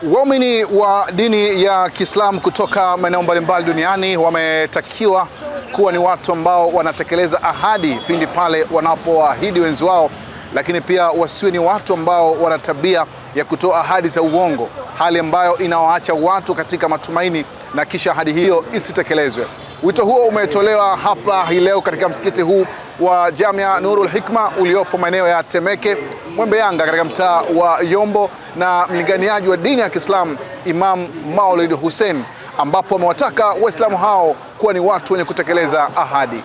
Waumini wa dini ya Kiislamu kutoka maeneo mbalimbali duniani wametakiwa kuwa ni watu ambao wanatekeleza ahadi pindi pale wanapoahidi wenzi wao, lakini pia wasiwe ni watu ambao wana tabia ya kutoa ahadi za uongo, hali ambayo inawaacha watu katika matumaini na kisha ahadi hiyo isitekelezwe. Wito huo umetolewa hapa hii leo katika msikiti huu wa Jamia Nurul Hikma uliopo maeneo ya Temeke, Mwembe Yanga, katika mtaa wa Yombo na mlinganiaji wa dini ya Kiislamu Imam Maulid Hussein, ambapo amewataka Waislamu hao kuwa ni watu wenye kutekeleza ahadi.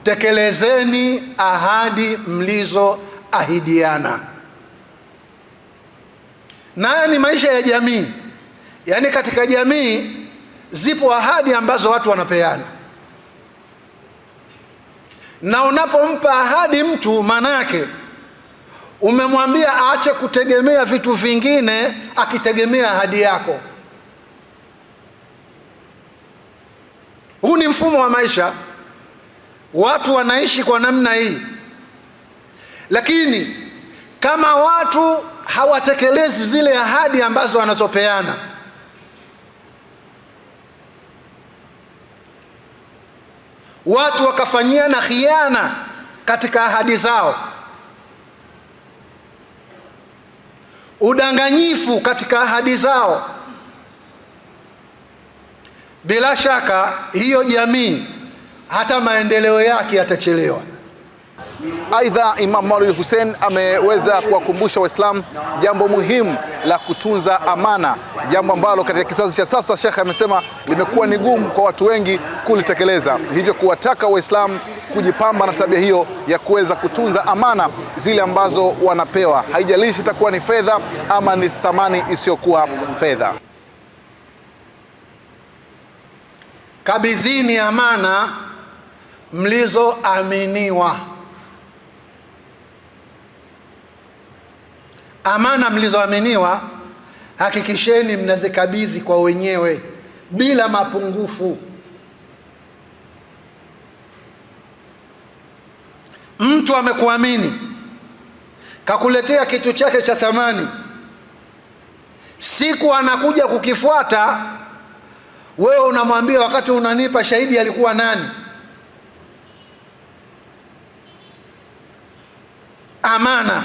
Tekelezeni ahadi mlizoahidiana. Nayo ni maisha ya jamii. Yaani katika jamii zipo ahadi ambazo watu wanapeana, na unapompa ahadi mtu, maana yake umemwambia aache kutegemea vitu vingine akitegemea ahadi yako. Huu ni mfumo wa maisha, watu wanaishi kwa namna hii. Lakini kama watu hawatekelezi zile ahadi ambazo wanazopeana, watu wakafanyiana khiana katika ahadi zao, udanganyifu katika ahadi zao, bila shaka hiyo jamii hata maendeleo yake yatachelewa. Aidha, Imam Maulid Hussein ameweza kuwakumbusha Waislamu jambo muhimu la kutunza amana, jambo ambalo katika kizazi cha sasa Sheikh amesema limekuwa ni gumu kwa watu wengi kulitekeleza, hivyo kuwataka Waislamu kujipamba na tabia hiyo ya kuweza kutunza amana zile ambazo wanapewa, haijalishi itakuwa ni fedha ama ni thamani isiyokuwa fedha. Kabidhini amana mlizoaminiwa. Amana mlizoaminiwa hakikisheni mnazikabidhi kwa wenyewe bila mapungufu. Mtu amekuamini, kakuletea kitu chake cha thamani, siku anakuja kukifuata, wewe unamwambia wakati unanipa shahidi alikuwa nani? Amana.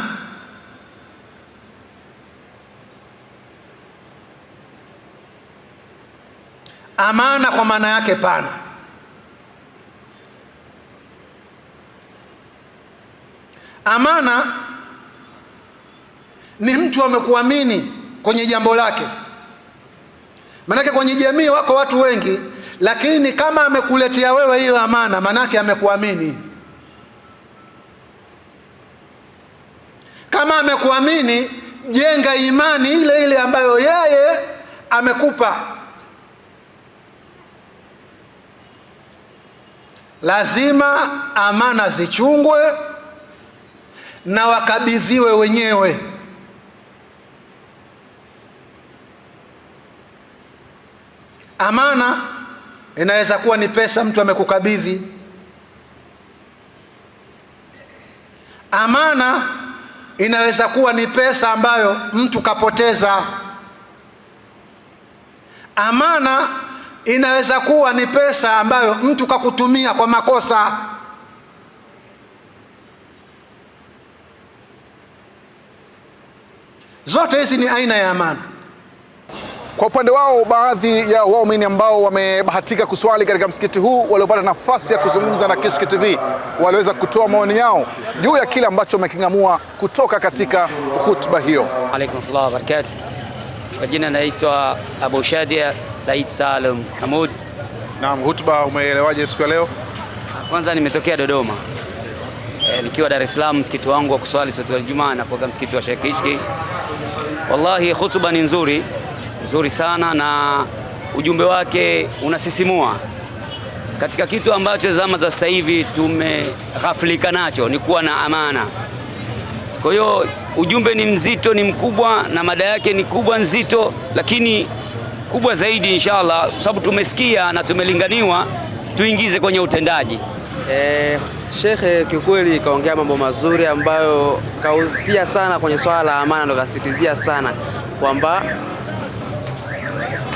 Amana kwa maana yake pana. Amana ni mtu amekuamini kwenye jambo lake. Manake kwenye jamii wako watu wengi, lakini kama amekuletea wewe hiyo amana, manake amekuamini. Kama amekuamini, jenga imani ile ile ambayo yeye amekupa. Lazima amana zichungwe na wakabidhiwe wenyewe. Amana inaweza kuwa ni pesa mtu amekukabidhi. Amana inaweza kuwa ni pesa ambayo mtu kapoteza. Amana inaweza kuwa ni pesa ambayo mtu kakutumia kwa makosa. Zote hizi ni aina ya amana. Kwa upande wao, baadhi ya waumini ambao wamebahatika kuswali katika msikiti huu, waliopata nafasi ya kuzungumza na Kishki TV, waliweza kutoa maoni yao juu ya kile ambacho wameking'amua kutoka katika hutuba hiyo. Alaykum salaam wa barakatuh. Kwa jina naitwa Abu Shadia Said Salum Hamud. Naam, hutuba umeelewaje siku ya leo? Kwanza nimetokea Dodoma, nikiwa Dar es Salaam, msikiti wangu wa kuswali swala ya Ijumaa na kwa msikiti wa Sheikh Kishki. Wallahi hutuba ni nzuri sana, na ujumbe wake unasisimua katika kitu ambacho zama za sasa hivi tumeghafilika nacho, ni kuwa na amana. Kwa hiyo ujumbe ni mzito, ni mkubwa, na mada yake ni kubwa, nzito, lakini kubwa zaidi inshallah, kwa sababu tumesikia na tumelinganiwa tuingize kwenye utendaji. Shekhe kiukweli kaongea mambo mazuri ambayo kahusia sana kwenye swala la amana, ndo kasitizia sana kwamba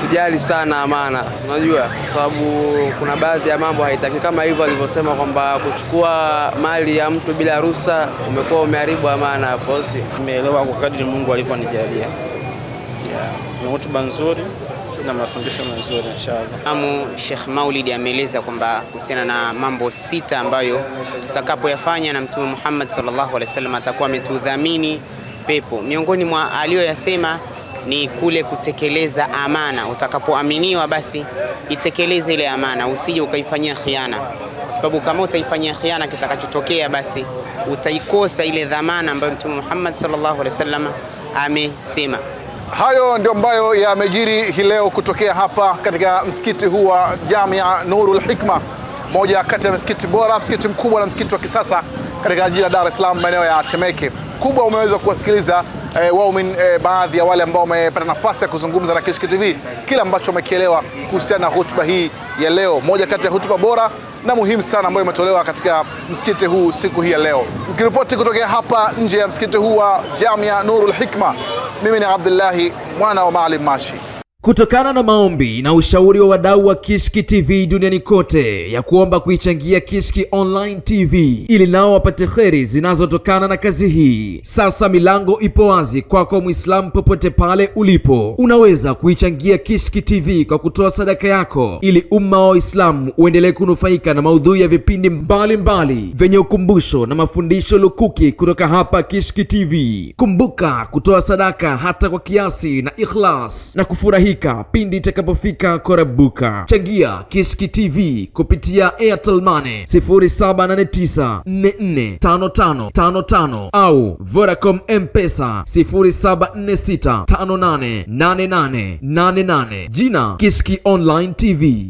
tujali sana amana, unajua, kwa sababu kuna baadhi ya mambo haitaki, kama hivyo alivyosema kwamba kuchukua mali ya mtu bila ruhusa umekuwa umeharibu amana hapo. Nimeelewa kwa kadri Mungu alivyonijalia. Ni hotuba nzuri na mafundisho mazuri inshallah. Sheikh Maulid ameeleza kwamba kuhusiana na mambo 6 ambayo tutakapoyafanya na Mtume Muhammad sallallahu alaihi wasallam atakuwa ametudhamini pepo. Miongoni mwa aliyoyasema ni kule kutekeleza amana. Utakapoaminiwa basi itekeleze ile amana, usije ukaifanyia khiana, kwa sababu kama utaifanyia khiana kitakachotokea basi utaikosa ile dhamana ambayo Mtume Muhammad sallallahu alaihi wasallam amesema. Hayo ndio ambayo yamejiri hii leo kutokea hapa katika msikiti huu wa Jamia Nurul Hikma, moja kati ya msikiti bora, msikiti mkubwa na msikiti wa kisasa katika jiji la Dar es Salaam, maeneo ya Temeke. Kubwa umeweza kuwasikiliza waumini, baadhi ya wale ambao wamepata nafasi ya kuzungumza na Kishki TV kila ambacho wamekielewa kuhusiana na hotuba hii ya leo, moja kati ya hotuba bora na muhimu sana ambayo imetolewa katika msikiti huu siku hii ya leo. Nikiripoti kutokea hapa nje ya msikiti huu wa Jamia Nurul Hikma, mimi ni Abdullahi mwana wa Maalim Mashi. Kutokana na maombi na ushauri wa wadau wa Kishki TV duniani kote ya kuomba kuichangia Kishki Online TV ili nao wapate kheri zinazotokana na kazi hii, sasa milango ipo wazi kwako Muislamu popote pale ulipo. Unaweza kuichangia Kishki TV kwa kutoa sadaka yako ili umma wa Waislamu uendelee kunufaika na maudhui ya vipindi mbalimbali vyenye ukumbusho na mafundisho lukuki kutoka hapa Kishki TV. Kumbuka kutoa sadaka hata kwa kiasi na ikhlas na kufurahi pindi itakapofika korabuka. Changia Kishki TV kupitia Airtel Money 0789445555 au Vodacom M-Pesa 0746588888. Jina Kishki Online TV.